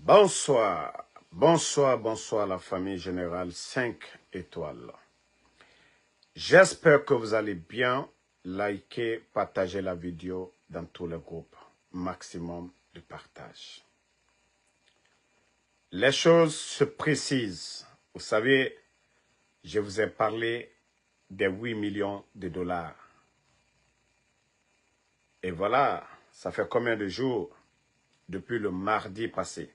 Bonsoir, bonsoir la famille générale 5 étoiles. J'espère que vous allez bien. Likez, partagez la vidéo dans tous les groupes. Maximum de partage. Les choses se précisent. Vous savez, je vous ai parlé des 8 millions de dollars. Et voilà, ça fait combien de jours depuis le mardi passé?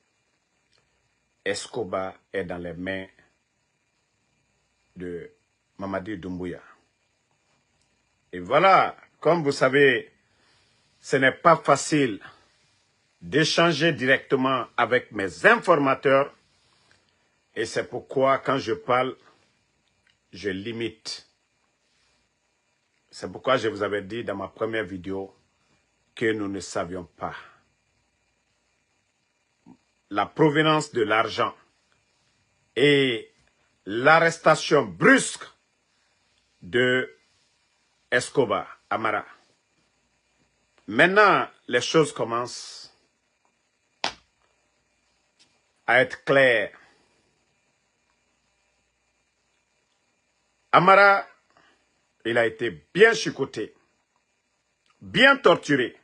Escobar est dans les mains de Mamadi Doumbouya. Et voilà, comme vous savez, ce n'est pas facile d'échanger directement avec mes informateurs. Et c'est pourquoi, quand je parle, je limite. C'est pourquoi je vous avais dit dans ma première vidéo que nous ne savions pas la provenance de l'argent et l'arrestation brusque de Escobar Amara. Maintenant, les choses commencent à être claires. Amara, il a été bien chicoté, bien torturé.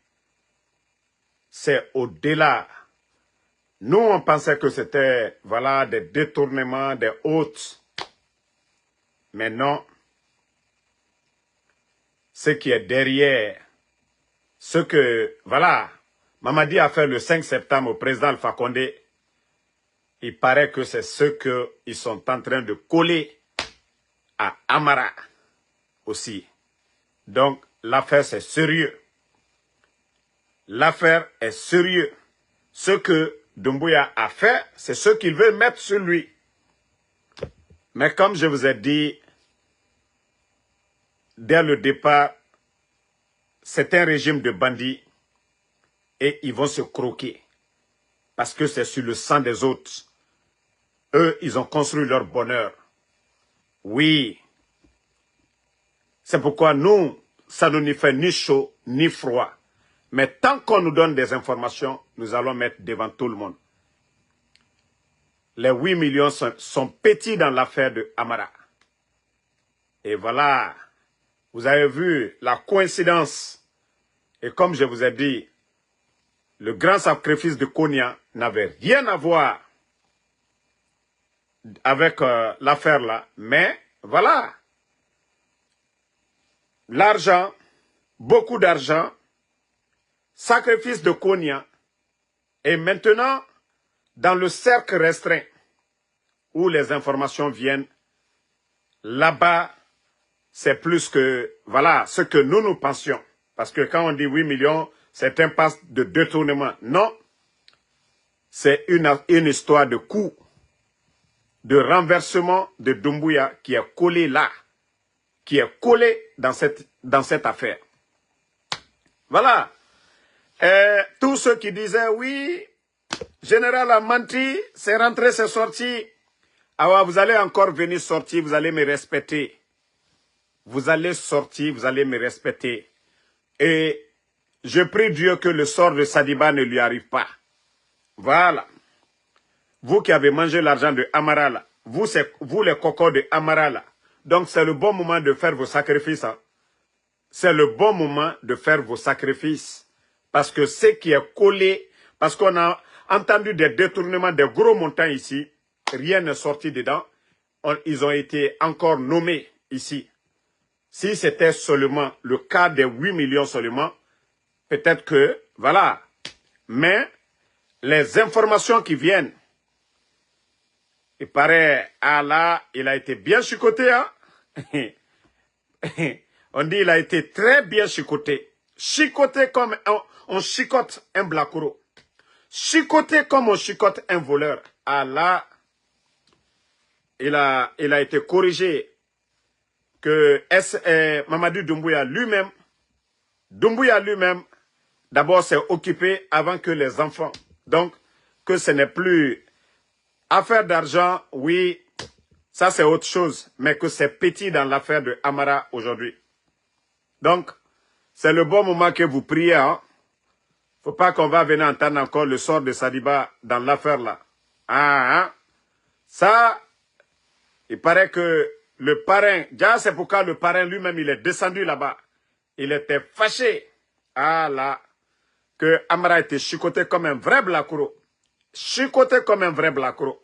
C'est au-delà. Nous, on pensait que c'était, voilà, des détournements, des hôtes. Mais non. Ce qui est derrière, ce que, voilà, Mamadi a fait le 5 septembre au président Alpha Condé, il paraît que c'est ce qu'ils sont en train de coller à Amara aussi. Donc, l'affaire, c'est sérieux. L'affaire est sérieux. Ce que Doumbouya a fait, c'est ce qu'il veut mettre sur lui. Mais comme je vous ai dit, dès le départ, c'est un régime de bandits et ils vont se croquer. Parce que c'est sur le sang des autres. Eux, ils ont construit leur bonheur. Oui. C'est pourquoi nous, ça ne nous fait ni chaud, ni froid. Mais tant qu'on nous donne des informations, nous allons mettre devant tout le monde. Les 8 millions sont petits dans l'affaire de Amara. Et voilà, vous avez vu la coïncidence. Et comme je vous ai dit, le grand sacrifice de Konya n'avait rien à voir avec l'affaire là. Mais voilà, l'argent, beaucoup d'argent, sacrifice de Konya. Et maintenant, dans le cercle restreint où les informations viennent, là-bas, c'est plus que, voilà, ce que nous pensions. Parce que quand on dit 8 millions, c'est un pas de détournement. Non, c'est une histoire de coup, de renversement de Doumbouya qui est collé là, qui est collé dans cette affaire. Voilà. Et tous ceux qui disaient, oui, Général a menti, c'est rentré, c'est sorti. Ah, vous allez encore venir sortir, vous allez me respecter. Vous allez sortir, vous allez me respecter. Et je prie Dieu que le sort de Sadiba ne lui arrive pas. Voilà. Vous qui avez mangé l'argent de Amara, là, vous les cocos de Amara, là. Donc c'est le bon moment de faire vos sacrifices. Hein. C'est le bon moment de faire vos sacrifices. Parce que ce qui est collé, parce qu'on a entendu des détournements, des gros montants ici, rien n'est sorti dedans. Ils ont été encore nommés ici. Si c'était seulement le cas des 8 millions seulement, peut-être que, voilà. Mais les informations qui viennent, il paraît, ah là, il a été bien chicoté, hein. On dit il a été très bien chicoté. Chicoté comme on chicote un blacuro. Chicoté comme on chicote un voleur. Ah là, il a été corrigé que Mamadi Doumbouya lui-même, d'abord s'est occupé avant que les enfants. Donc, que ce n'est plus affaire d'argent, oui, ça c'est autre chose, mais que c'est petit dans l'affaire de Amara aujourd'hui. Donc, c'est le bon moment que vous priez. Hein? Faut pas qu'on va venir entendre encore le sort de Sadiba dans l'affaire là. Ah, hein? Ça, il paraît que le parrain, déjà c'est pourquoi le parrain lui-même, il est descendu là-bas. Il était fâché. Ah là, que Amara était chicoté comme un vrai blacro. Chicoté comme un vrai blacro.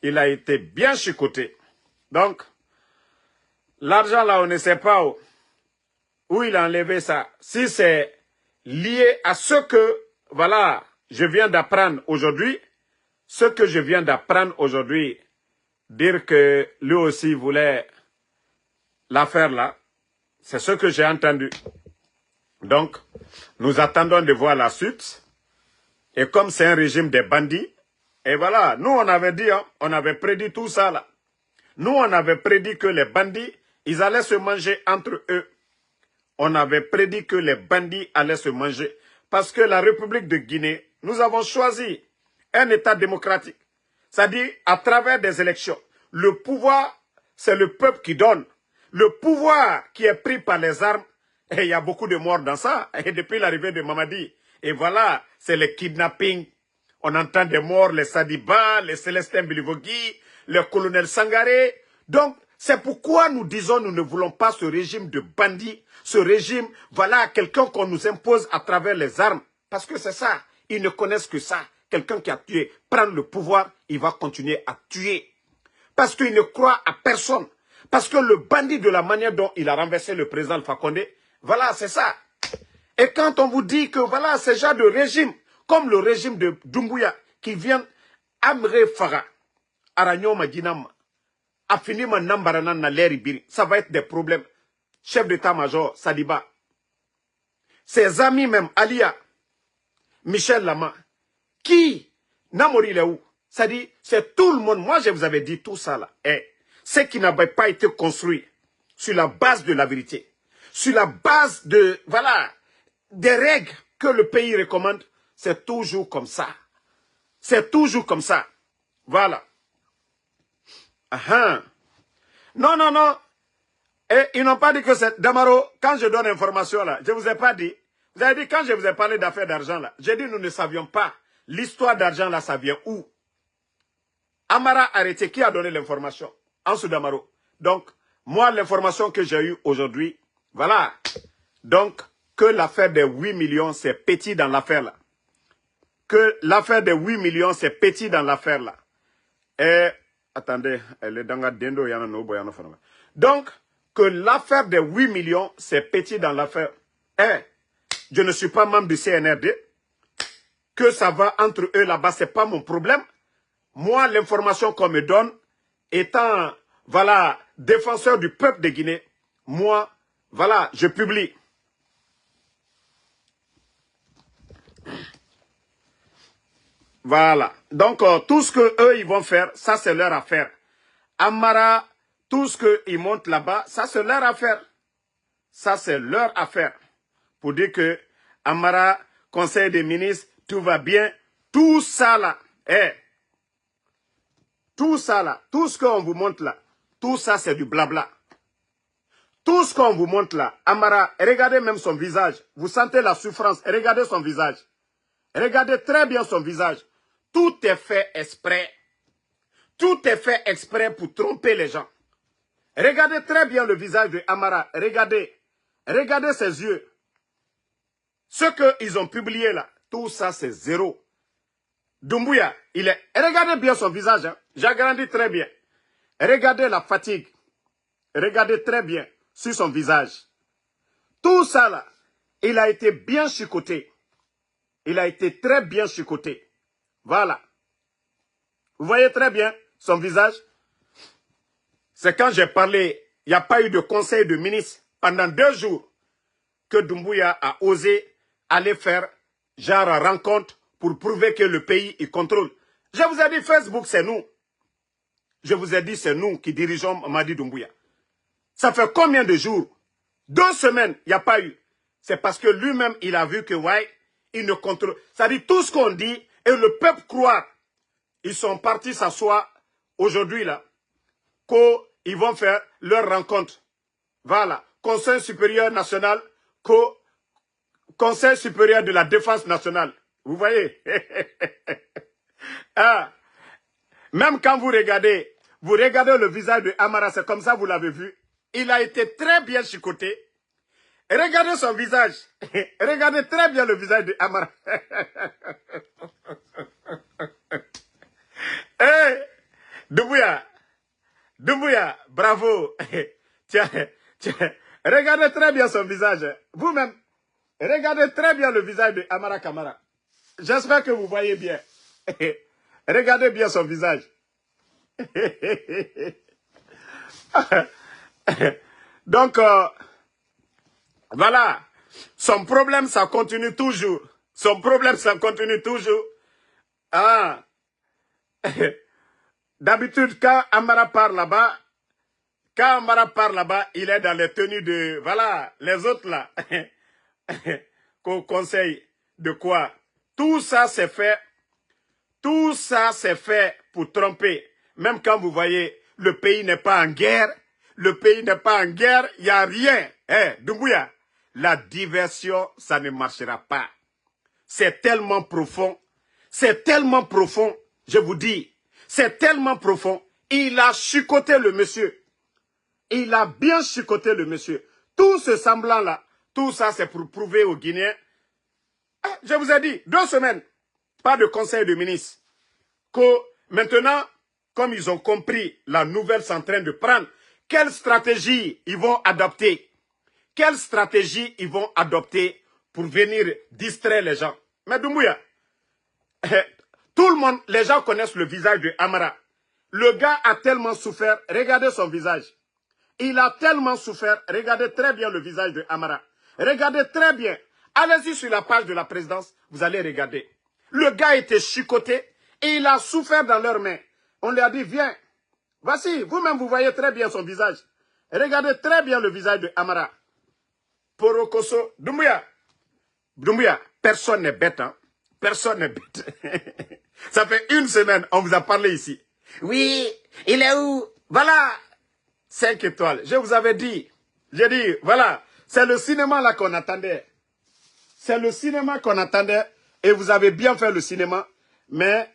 Il a été bien chicoté. Donc, l'argent là, on ne sait pas où il a enlevé ça. Si c'est lié à ce que, voilà, je viens d'apprendre aujourd'hui, ce que je viens d'apprendre aujourd'hui, dire que lui aussi voulait l'affaire là, c'est ce que j'ai entendu. Donc, nous attendons de voir la suite. Et comme c'est un régime des bandits, et voilà, nous on avait dit, hein, on avait prédit tout ça là. Nous on avait prédit que les bandits, ils allaient se manger entre eux. On avait prédit que les bandits allaient se manger. Parce que la République de Guinée, nous avons choisi un État démocratique. C'est-à-dire, à travers des élections, le pouvoir, c'est le peuple qui donne. Le pouvoir qui est pris par les armes, et il y a beaucoup de morts dans ça. Et depuis l'arrivée de Mamadi, et voilà, c'est le kidnapping. On entend des morts, les Sadiba, les Célestin Bilivogui, le colonel Sangaré. Donc, c'est pourquoi nous disons nous ne voulons pas ce régime de bandits, ce régime, voilà, quelqu'un qu'on nous impose à travers les armes. Parce que c'est ça, ils ne connaissent que ça. Quelqu'un qui a tué, prendre le pouvoir, il va continuer à tuer. Parce qu'il ne croit à personne. Parce que le bandit, de la manière dont il a renversé le président Alpha Condé, voilà, c'est ça. Et quand on vous dit que voilà, ce genre de régime, comme le régime de Doumbouya, qui vient Amre Farah, Aragnon Madinam, Afinima Nambaranan na Biri, ça va être des problèmes. Chef d'état-major, Sadiba. Ses amis même, Alia, Michel Lama, qui, Namori Leou, ça dit, c'est tout le monde. Moi, je vous avais dit tout ça là. Et ce qui n'avait pas été construit sur la base de la vérité, sur la base de, voilà, des règles que le pays recommande, c'est toujours comme ça. C'est toujours comme ça. Voilà. Non, non, non. Et ils n'ont pas dit que c'est... Damaro, quand je donne l'information là, je ne vous ai pas dit. Vous avez dit, quand je vous ai parlé d'affaires d'argent là, j'ai dit nous ne savions pas. L'histoire d'argent là, ça vient où? Amara arrêté, qui a donné l'information? Ansou Damaro. Donc, moi, l'information que j'ai eue aujourd'hui, voilà. Donc, que l'affaire des 8 millions, c'est petit dans l'affaire là. Que l'affaire des 8 millions, c'est petit dans l'affaire là. Et, attendez, elle est dans la dendo, yana no boyano fanama. Donc, que l'affaire des 8 millions, c'est petit dans l'affaire. Je ne suis pas membre du CNRD. Que ça va entre eux là-bas, c'est pas mon problème. Moi, l'information qu'on me donne, étant, voilà, défenseur du peuple de Guinée, moi, voilà, je publie. Voilà. Donc, tout ce que eux ils vont faire, ça, c'est leur affaire. Amara, tout ce qu'ils montent là-bas, ça, c'est leur affaire. Ça, c'est leur affaire. Pour dire que Amara, Conseil des ministres, tout va bien. Tout ça là, tout ça là, tout ce qu'on vous montre là, tout ça c'est du blabla. Tout ce qu'on vous montre là, Amara, regardez même son visage. Vous sentez la souffrance, regardez son visage. Regardez très bien son visage. Tout est fait exprès. Tout est fait exprès pour tromper les gens. Regardez très bien le visage de Amara. Regardez. Regardez ses yeux. Ce qu'ils ont publié là, tout ça c'est zéro. Doumbouya, il est... Regardez bien son visage. Hein. J'agrandis très bien. Regardez la fatigue. Regardez très bien sur son visage. Tout ça là, il a été bien chicoté. Il a été très bien chicoté. Voilà. Vous voyez très bien son visage. C'est quand j'ai parlé, il n'y a pas eu de conseil de ministre pendant 2 jours que Doumbouya a osé aller faire genre rencontre pour prouver que le pays il contrôle. Je vous ai dit Facebook c'est nous. Je vous ai dit c'est nous qui dirigeons Mamadi Doumbouya. Ça fait combien de jours? 2 semaines, il n'y a pas eu. C'est parce que lui-même il a vu que ouais, il ne contrôle. Ça dit tout ce qu'on dit et le peuple croit. Ils sont partis s'asseoir aujourd'hui là. Qu'ils vont faire leur rencontre. Voilà. Conseil supérieur national. Conseil supérieur de la défense nationale. Vous voyez? Ah, même quand vous regardez le visage de Amara, c'est comme ça, vous l'avez vu. Il a été très bien chicoté. Regardez son visage. Regardez très bien le visage de Amara. Hey, Doumbouya, bravo. Tiens, regardez très bien son visage. Vous-même, regardez très bien le visage de Amara Kamara. J'espère que vous voyez bien. Regardez bien son visage. Donc, voilà. Son problème, ça continue toujours. Son problème, ça continue toujours. Ah. D'habitude, quand Amara part là-bas, il est dans les tenues de... Voilà, les autres là. Qu'au conseil de quoi? Tout ça, c'est fait. Tout ça, c'est fait pour tromper. Même quand vous voyez, le pays n'est pas en guerre. Le pays n'est pas en guerre, il n'y a rien. Doumbouya, la diversion, ça ne marchera pas. C'est tellement profond. C'est tellement profond, je vous dis. C'est tellement profond. Il a chicoté le monsieur. Il a bien chicoté le monsieur. Tout ce semblant-là, tout ça, c'est pour prouver aux Guinéens. Ah, je vous ai dit, 2 semaines, pas de conseil de ministre. Que maintenant, comme ils ont compris, la nouvelle est en train de prendre, quelle stratégie ils vont adopter? Quelle stratégie ils vont adopter pour venir distraire les gens? Mais Doumbouya, tout le monde, les gens connaissent le visage de Amara. Le gars a tellement souffert, regardez son visage. Il a tellement souffert, regardez très bien le visage de Amara. Regardez très bien. Allez-y sur la page de la présidence, vous allez regarder. Le gars était chicoté et il a souffert dans leurs mains. On lui a dit, viens. Voici, vous-même, vous voyez très bien son visage. Regardez très bien le visage de Amara. Porokoso, Doumbouya, personne n'est bête, hein. Personne n'est bête. Ça fait 1 semaine, on vous a parlé ici. Oui, il est où? Voilà, 5 étoiles. Je vous avais dit. J'ai dit, voilà, c'est le cinéma là qu'on attendait. C'est le cinéma qu'on attendait et vous avez bien fait le cinéma. Mais,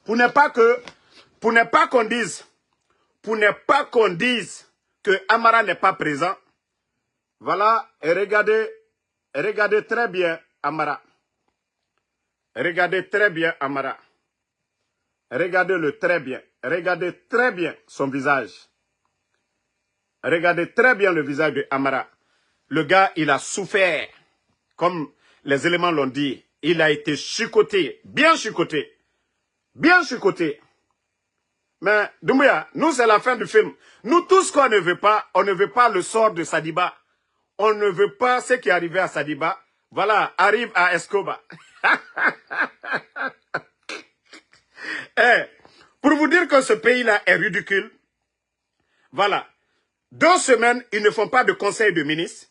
pour ne pas qu'on dise que Amara n'est pas présent, voilà, et regardez très bien Amara. Regardez très bien Amara. Regardez-le très bien. Regardez très bien son visage. Regardez très bien le visage de Amara. Le gars, il a souffert. Comme les éléments l'ont dit. Il a été chicoté. Bien chicoté. Bien chicoté. Mais, Doumbouya, nous, c'est la fin du film. Nous, tout ce qu'on ne veut pas, on ne veut pas le sort de Sadiba. On ne veut pas ce qui est arrivé à Sadiba. Voilà, arrive à Escobar. Pour vous dire que ce pays-là est ridicule, voilà. 2 semaines, ils ne font pas de conseil de ministre.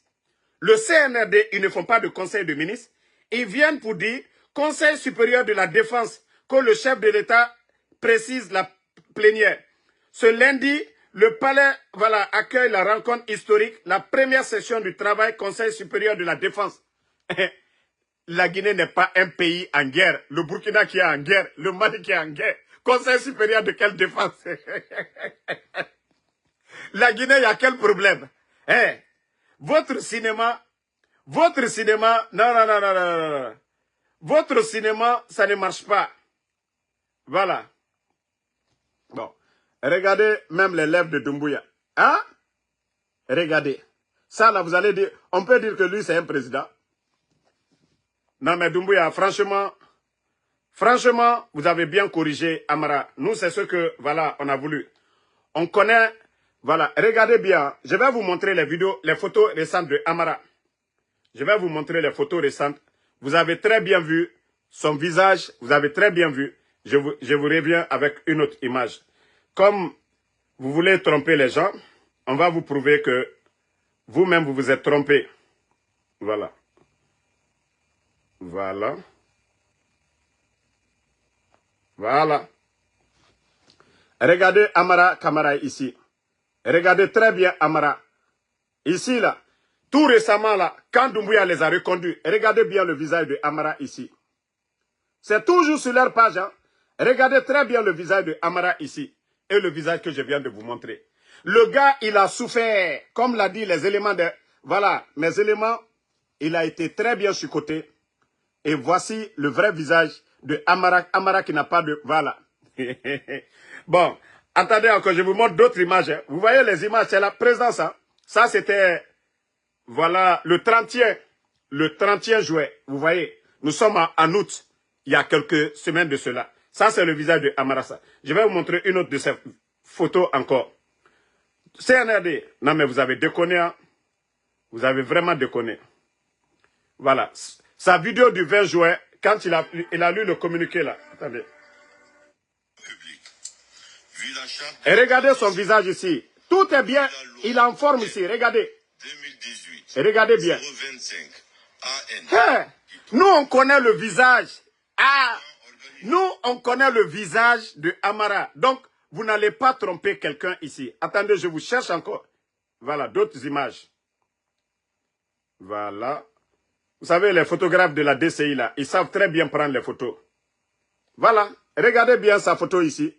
Le CNRD, ils ne font pas de conseil de ministre. Ils viennent pour dire, Conseil supérieur de la défense, que le chef de l'État précise la plénière. Ce lundi, le palais voilà, accueille la rencontre historique, la première session du travail Conseil supérieur de la défense. La Guinée n'est pas un pays en guerre. Le Burkina qui est en guerre, le Mali qui est en guerre. Conseil supérieur de quelle défense? La Guinée, il y a quel problème? Votre cinéma, non. Votre cinéma, ça ne marche pas. Voilà. Bon. Regardez même les lèvres de Doumbouya. Hein? Regardez. Ça, là, vous allez dire, on peut dire que lui, c'est un président. Non, mais Doumbouya, franchement, vous avez bien corrigé Amara. Nous, c'est ce que, voilà, on a voulu. On connaît, voilà, regardez bien. Je vais vous montrer les vidéos, les photos récentes de Amara. Je vais vous montrer les photos récentes. Vous avez très bien vu son visage. Vous avez très bien vu. Je vous reviens avec une autre image. Comme vous voulez tromper les gens, on va vous prouver que vous-même, vous vous êtes trompé. Voilà. Voilà. Voilà. Regardez Amara Kamara ici. Regardez très bien Amara. Ici, là. Tout récemment, là, quand Doumbouya les a reconduits, regardez bien le visage de Amara ici. C'est toujours sur leur page. Hein. Regardez très bien le visage de Amara ici et le visage que je viens de vous montrer. Le gars, il a souffert, comme l'a dit les éléments de... Voilà, mes éléments, il a été très bien chicoté. Et voici le vrai visage de Amara, Amara qui n'a pas de... Voilà. Bon, attendez encore, je vous montre d'autres images. Hein. Vous voyez les images, c'est la présence. Hein. Ça, c'était... Voilà, le 30e juillet. Vous voyez, nous sommes en août, il y a quelques semaines de cela. Ça, c'est le visage de Amara. Je vais vous montrer une autre de ces photos encore. CNRD, non mais vous avez déconné, hein? Vous avez vraiment déconné. Voilà, sa vidéo du 20 juin, quand il a lu le communiqué là. Attendez. Et regardez son visage ici. Tout est bien, il est en forme ici, regardez. 2018. Et regardez bien. 025 Hey, nous, on connaît le visage. Ah, nous, on connaît le visage de Amara. Donc, vous n'allez pas tromper quelqu'un ici. Attendez, je vous cherche encore. Voilà, d'autres images. Voilà. Vous savez, les photographes de la DCI, là, ils savent très bien prendre les photos. Voilà. Regardez bien sa photo ici.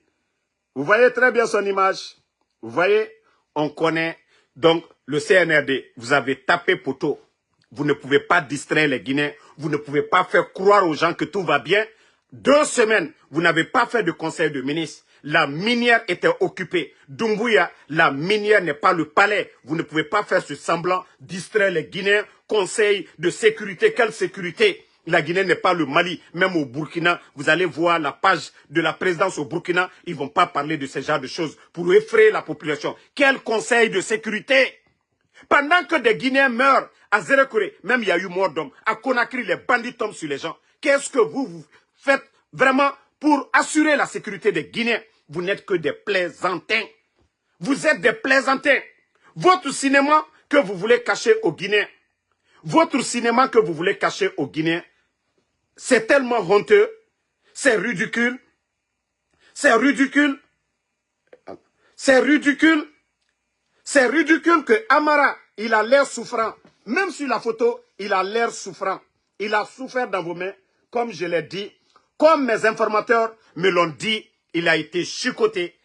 Vous voyez très bien son image. Vous voyez, on connaît. Donc, le CNRD, vous avez tapé poteau. Vous ne pouvez pas distraire les Guinéens. Vous ne pouvez pas faire croire aux gens que tout va bien. 2 semaines, vous n'avez pas fait de conseil de ministre. La minière était occupée. Doumbouya, la minière n'est pas le palais. Vous ne pouvez pas faire ce semblant, distraire les Guinéens. Conseil de sécurité, quelle sécurité? La Guinée n'est pas le Mali. Même au Burkina, vous allez voir la page de la présidence au Burkina. Ils ne vont pas parler de ce genre de choses pour effrayer la population. Quel conseil de sécurité? Pendant que des Guinéens meurent à Zérekoré, même il y a eu mort d'hommes. À Conakry, les bandits tombent sur les gens. Qu'est-ce que vous faites vraiment pour assurer la sécurité des Guinéens? Vous n'êtes que des plaisantins. Vous êtes des plaisantins. Votre cinéma que vous voulez cacher aux Guinéens, votre cinéma que vous voulez cacher aux Guinéens, c'est tellement honteux, c'est ridicule, c'est ridicule, c'est ridicule. C'est ridicule que Amara, il a l'air souffrant. Même sur la photo, il a l'air souffrant. Il a souffert dans vos mains, comme je l'ai dit. Comme mes informateurs me l'ont dit, il a été chicoté.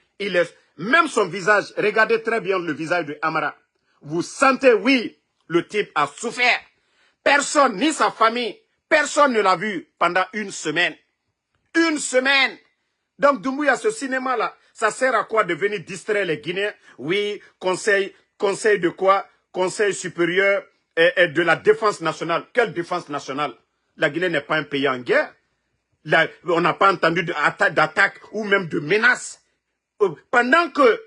Même son visage, regardez très bien le visage de Amara. Vous sentez, oui, le type a souffert. Personne, ni sa famille, personne ne l'a vu pendant 1 semaine. 1 semaine. Donc Doumbouya, ce cinéma-là, ça sert à quoi de venir distraire les Guinéens? Oui, conseil de quoi? Conseil supérieur et de la défense nationale. Quelle défense nationale? La Guinée n'est pas un pays en guerre. Là, on n'a pas entendu d'attaque ou même de menaces. Pendant que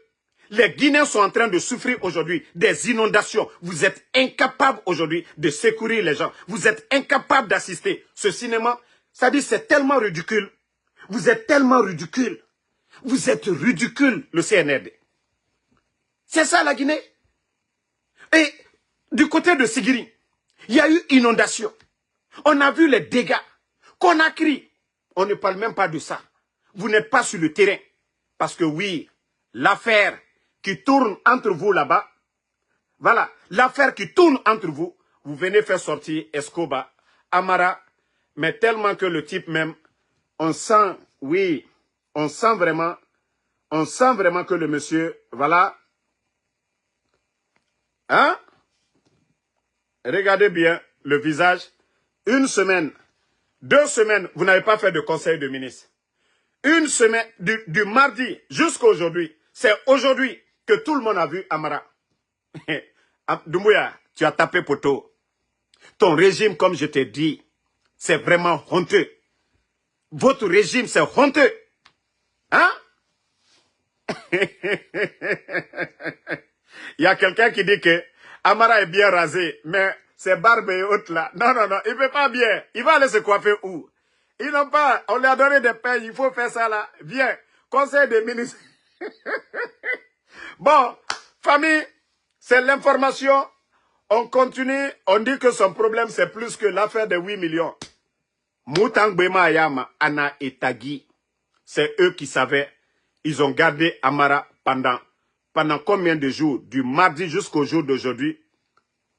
les Guinéens sont en train de souffrir aujourd'hui des inondations, vous êtes incapables aujourd'hui de secourir les gens. Vous êtes incapables d'assister. Ce cinéma, ça dit c'est tellement ridicule. Vous êtes tellement ridicule. Vous êtes ridicule, le CNRD. C'est ça la Guinée. Et du côté de Sigiri, il y a eu inondation. On a vu les dégâts. Conakry, on ne parle même pas de ça. Vous n'êtes pas sur le terrain. Parce que oui, l'affaire qui tourne entre vous là-bas, voilà, l'affaire qui tourne entre vous, vous venez faire sortir Escoba, Amara, mais tellement que le type même, on sent, oui, on sent vraiment que le monsieur, voilà, hein? Regardez bien le visage. 1 semaine, 2 semaines, vous n'avez pas fait de conseil de ministre. 1 semaine, du mardi jusqu'à aujourd'hui, c'est aujourd'hui que tout le monde a vu Amara. Doumbouya, tu as tapé poteau. Ton régime, comme je t'ai dit, c'est vraiment honteux. Votre régime, c'est honteux. Hein? Il y a quelqu'un qui dit que Amara est bien rasé, mais ses barbes et autres là. Non, non, non, il ne peut pas bien. Il va aller se coiffer où? Ils n'ont pas, on lui a donné des pains, il faut faire ça là. Viens, conseil des ministres. Bon, famille, c'est l'information. On continue, on dit que son problème c'est plus que l'affaire de 8 millions. Moutang Bema Ayama, Anna et Tagui, c'est eux qui savaient. Ils ont gardé Amara pendant combien de jours? Du mardi jusqu'au jour d'aujourd'hui.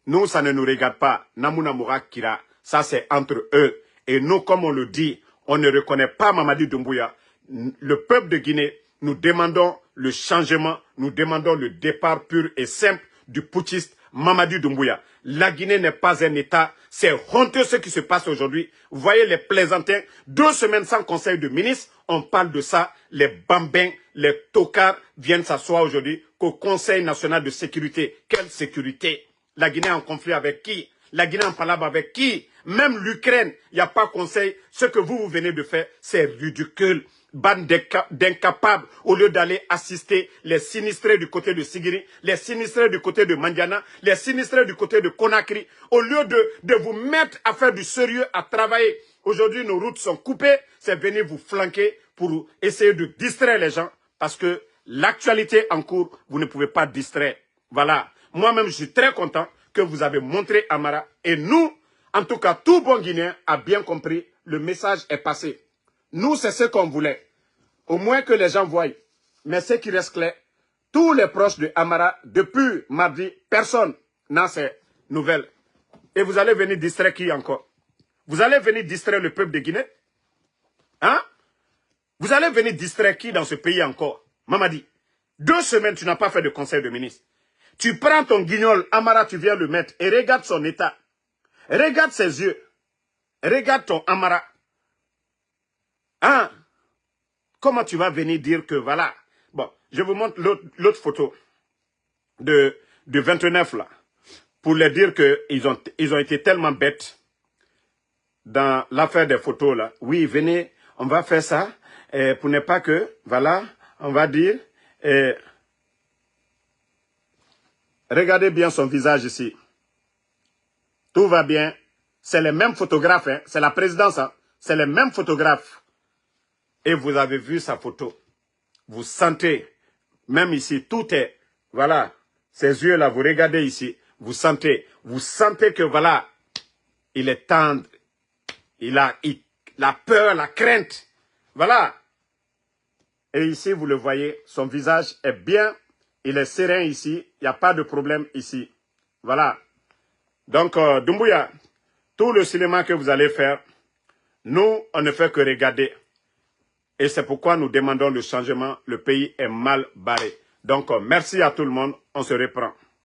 Nous, ça ne nous regarde pas. Namouna Moura Kira, ça c'est entre eux. Et nous, comme on le dit, on ne reconnaît pas Mamadi Doumbouya. Le peuple de Guinée, nous demandons le changement, nous demandons le départ pur et simple du putschiste Mamadi Doumbouya. La Guinée n'est pas un État. C'est honteux ce qui se passe aujourd'hui. Vous voyez les plaisantins, 2 semaines sans conseil de ministre, on parle de ça. Les bambins, les tocards viennent s'asseoir aujourd'hui qu'au Conseil national de sécurité. Quelle sécurité? La Guinée est en conflit avec qui? La Guinée en palabre avec qui? Même l'Ukraine, il n'y a pas conseil. Ce que vous venez de faire, c'est ridicule. Bande d'incapables, au lieu d'aller assister les sinistrés du côté de Sigiri, les sinistrés du côté de Mandiana, les sinistrés du côté de Conakry, au lieu de vous mettre à faire du sérieux, à travailler. Aujourd'hui, nos routes sont coupées, c'est venir vous flanquer pour essayer de distraire les gens, parce que l'actualité en cours, vous ne pouvez pas distraire. Voilà. Moi-même, je suis très content que vous avez montré Amara. Et nous, en tout cas, tout bon Guinéen a bien compris, le message est passé. Nous, c'est ce qu'on voulait. Au moins que les gens voient. Mais ce qui reste clair, tous les proches de Amara, depuis mardi, personne n'a ces nouvelles. Et vous allez venir distraire qui encore? Vous allez venir distraire le peuple de Guinée? Hein? Vous allez venir distraire qui dans ce pays encore? Mamadi, 2 semaines, tu n'as pas fait de conseil de ministre. Tu prends ton guignol, Amara, tu viens le mettre et regarde son état. Regarde ses yeux. Regarde ton Amara. Hein? Comment tu vas venir dire que voilà. Bon, je vous montre l'autre photo de 29 là. Pour leur dire qu'ils ont été tellement bêtes dans l'affaire des photos là. Oui, venez, on va faire ça. Pour ne pas que, voilà, on va dire. Regardez bien son visage ici. Tout va bien. C'est les mêmes photographes, hein. C'est la présidence, hein. C'est les mêmes photographes. Et vous avez vu sa photo. Vous sentez, même ici, tout est, voilà, ces yeux-là, vous regardez ici, vous sentez que voilà, il est tendre, il a la peur, la crainte, voilà. Et ici, vous le voyez, son visage est bien, il est serein ici, il n'y a pas de problème ici, voilà. Donc, Doumbouya, tout le cinéma que vous allez faire, nous, on ne fait que regarder. Et c'est pourquoi nous demandons le changement. Le pays est mal barré. Donc, merci à tout le monde. On se reprend.